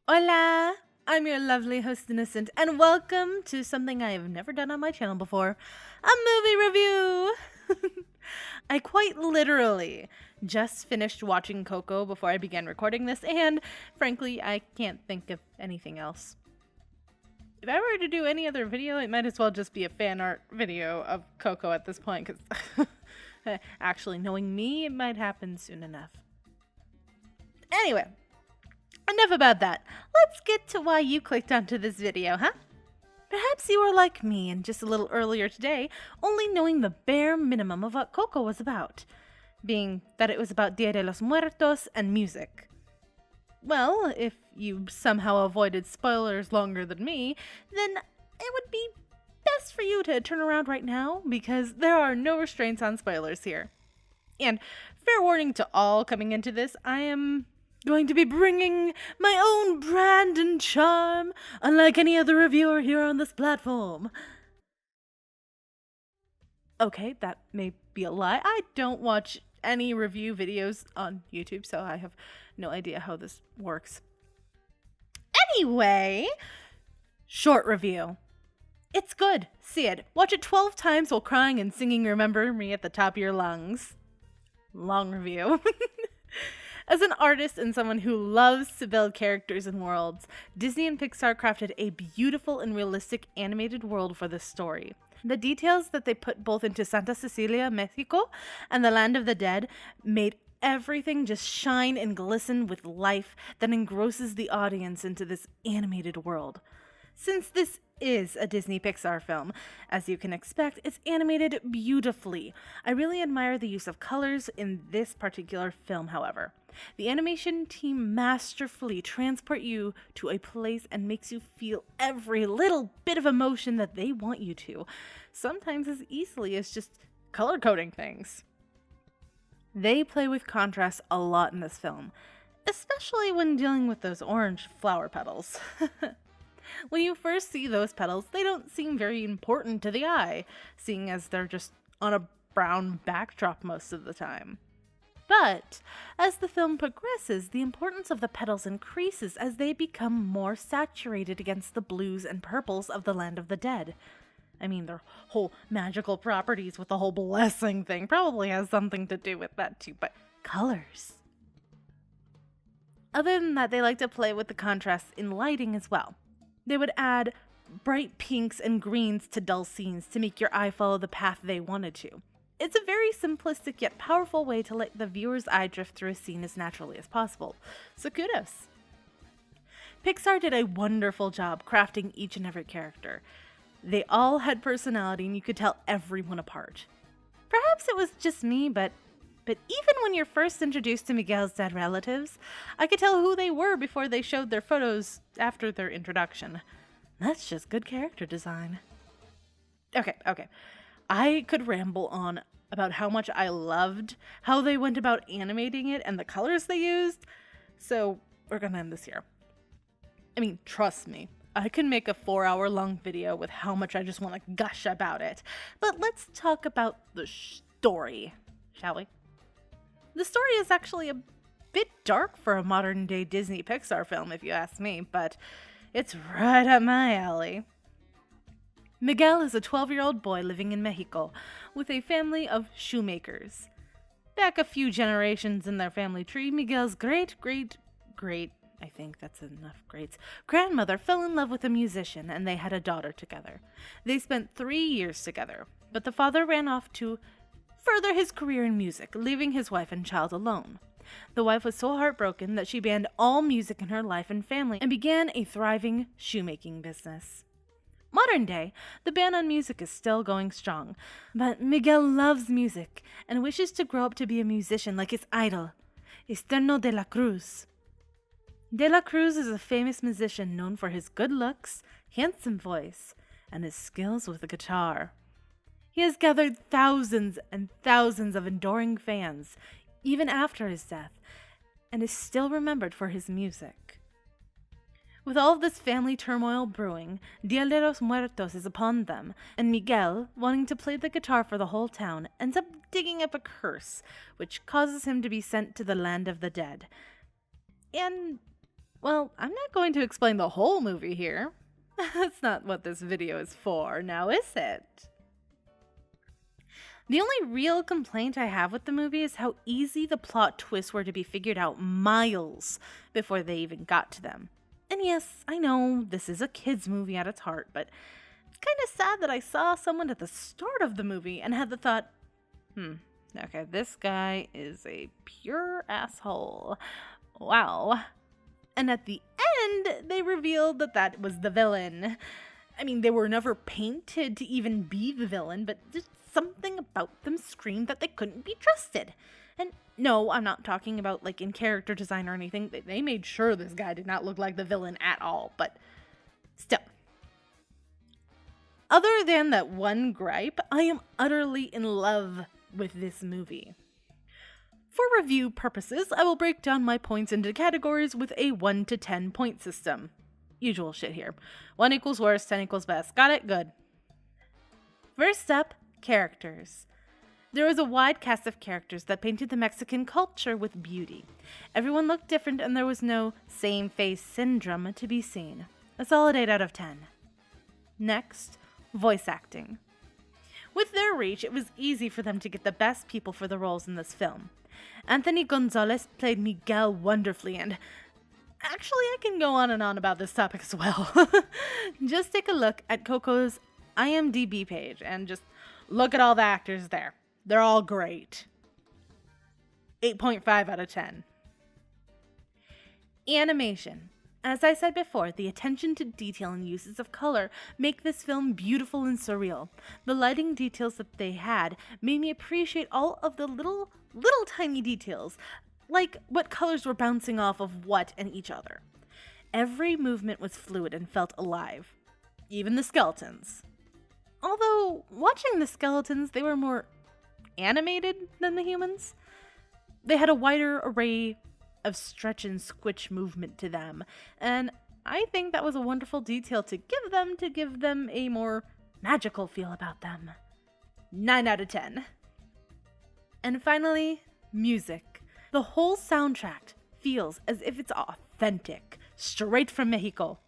Hola! I'm your lovely host, Innocent, and welcome to something I have never done on my channel before, a movie review! I quite literally just finished watching Coco before I began recording this, and frankly, I can't think of anything else. If I were to do any other video, it might as well just be a fan art video of Coco at this point, because actually, knowing me, it might happen soon enough. Anyway, enough about that. Let's get to why you clicked onto this video, huh? Perhaps you were like me and just a little earlier today, only knowing the bare minimum of what Coco was about, being that it was about Dia de los Muertos and music. Well, if you somehow avoided spoilers longer than me, then it would be best for you to turn around right now, because there are no restraints on spoilers here. And fair warning to all coming into this, I am going to be bringing my own brand and charm, unlike any other reviewer here on this platform. Okay, that may be a lie. I don't watch any review videos on YouTube, so I have no idea how this works. Anyway, short review. It's good. See it. Watch it 12 times while crying and singing Remember Me at the top of your lungs. Long review. As an artist and someone who loves to build characters and worlds, Disney and Pixar crafted a beautiful and realistic animated world for this story. The details that they put both into Santa Cecilia, Mexico, and the Land of the Dead made everything just shine and glisten with life that engrosses the audience into this animated world. Since this is a Disney Pixar film, as you can expect, it's animated beautifully. I really admire the use of colors in this particular film, however. The animation team masterfully transport you to a place and makes you feel every little bit of emotion that they want you to, sometimes as easily as just color coding things. They play with contrast a lot in this film, especially when dealing with those orange flower petals. When you first see those petals, they don't seem very important to the eye, seeing as they're just on a brown backdrop most of the time. But as the film progresses, the importance of the petals increases as they become more saturated against the blues and purples of the Land of the Dead. I mean, their whole magical properties with the whole blessing thing probably has something to do with that too, but colors. Other than that, they like to play with the contrasts in lighting as well. They would add bright pinks and greens to dull scenes to make your eye follow the path they wanted to. It's a very simplistic yet powerful way to let the viewer's eye drift through a scene as naturally as possible, so kudos. Pixar did a wonderful job crafting each and every character. They all had personality and you could tell everyone apart. Perhaps it was just me, but even when you're first introduced to Miguel's dead relatives, I could tell who they were before they showed their photos after their introduction. That's just good character design. Okay. I could ramble on about how much I loved how they went about animating it and the colors they used, so we're gonna end this here. I mean, trust me, I can make a 4-hour-long video with how much I just want to gush about it, but let's talk about the story, shall we? The story is actually a bit dark for a modern-day Disney Pixar film, if you ask me, but it's right up my alley. Miguel is a 12-year-old boy living in Mexico with a family of shoemakers. Back a few generations in their family tree, Miguel's great, I think that's enough greats, grandmother fell in love with a musician and they had a daughter together. They spent 3 years together, but the father ran off to further his career in music, leaving his wife and child alone. The wife was so heartbroken that she banned all music in her life and family and began a thriving shoemaking business. Modern day, the ban on music is still going strong, but Miguel loves music and wishes to grow up to be a musician like his idol, Esterno de la Cruz. De la Cruz is a famous musician known for his good looks, handsome voice, and his skills with the guitar. He has gathered thousands and thousands of adoring fans, even after his death, and is still remembered for his music. With all of this family turmoil brewing, Dia de los Muertos is upon them, and Miguel, wanting to play the guitar for the whole town, ends up digging up a curse, which causes him to be sent to the Land of the Dead. And Well, I'm not going to explain the whole movie here. That's not what this video is for, now is it? The only real complaint I have with the movie is how easy the plot twists were to be figured out miles before they even got to them. And yes, I know this is a kids' movie at its heart, but it's kind of sad that I saw someone at the start of the movie and had the thought, okay, this guy is a pure asshole. Wow. And at the end, they revealed that that was the villain. I mean, they were never painted to even be the villain, but just something about them screamed that they couldn't be trusted. And no, I'm not talking about like in character design or anything. They made sure this guy did not look like the villain at all, but still. Other than that one gripe, I am utterly in love with this movie. For review purposes, I will break down my points into categories with a 1 to 10 point system. Usual shit here. 1 equals worst, 10 equals best. Got it? Good. First up, characters. There was a wide cast of characters that painted the Mexican culture with beauty. Everyone looked different and there was no same face syndrome to be seen. A solid 8 out of 10. Next, voice acting. With their reach, it was easy for them to get the best people for the roles in this film. Anthony Gonzalez played Miguel wonderfully, and actually I can go on and on about this topic as well. Just take a look at Coco's IMDb page and just look at all the actors there. They're all great. 8.5 out of 10. Animation. As I said before, the attention to detail and uses of color make this film beautiful and surreal. The lighting details that they had made me appreciate all of the little tiny details, like what colors were bouncing off of what and each other. Every movement was fluid and felt alive. Even the skeletons. Although, watching the skeletons, they were more animated than the humans. They had a wider array of stretch and squitch movement to them, and I think that was a wonderful detail to give them a more magical feel about them. 9 out of 10. And finally, music. The whole soundtrack feels as if it's authentic, straight from Mexico.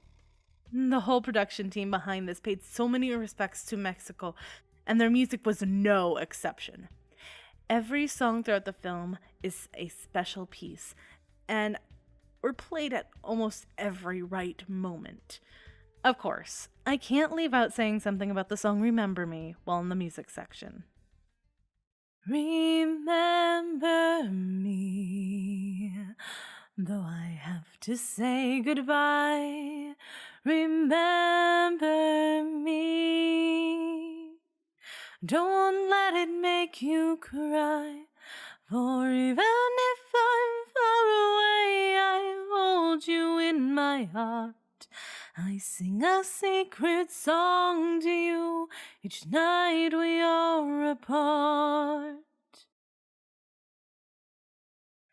The whole production team behind this paid so many respects to Mexico, and their music was no exception. Every song throughout the film is a special piece, and were played at almost every right moment. Of course, I can't leave out saying something about the song Remember Me while in the music section. Remember me, though I have to say goodbye. Remember me. Don't let it make you cry. For even if I'm far away, I hold you in my heart. I sing a secret song to you each night we are apart.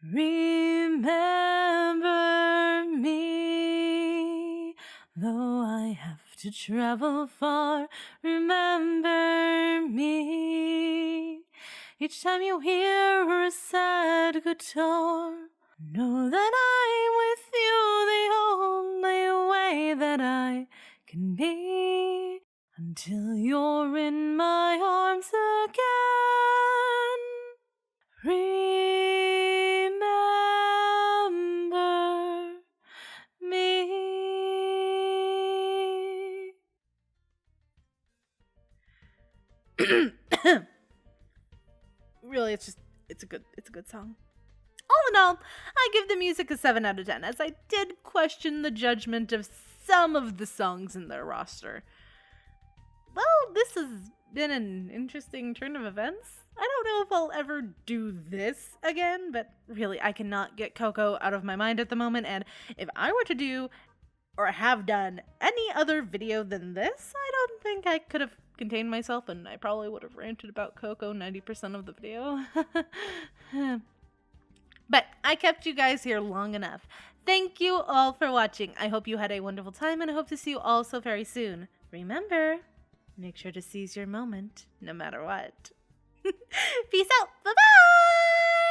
Remember me, though I have to travel far. Remember me. Each time you hear a sad guitar, know that I'm with you the only way that I can be, until you're in my arms again. Remember me. Really, it's a good song. All in all, I give the music a 7 out of 10, as I did question the judgment of some of the songs in their roster. Well, this has been an interesting turn of events. I don't know if I'll ever do this again, but really, I cannot get Coco out of my mind at the moment, and if I were to do, or have done, any other video than this, I don't think I could have contained myself, and I probably would have ranted about Coco 90% of the video. But I kept you guys here long enough. Thank you all for watching. I hope you had a wonderful time, and I hope to see you all so very soon. Remember, make sure to seize your moment, no matter what. Peace out. Bye-bye!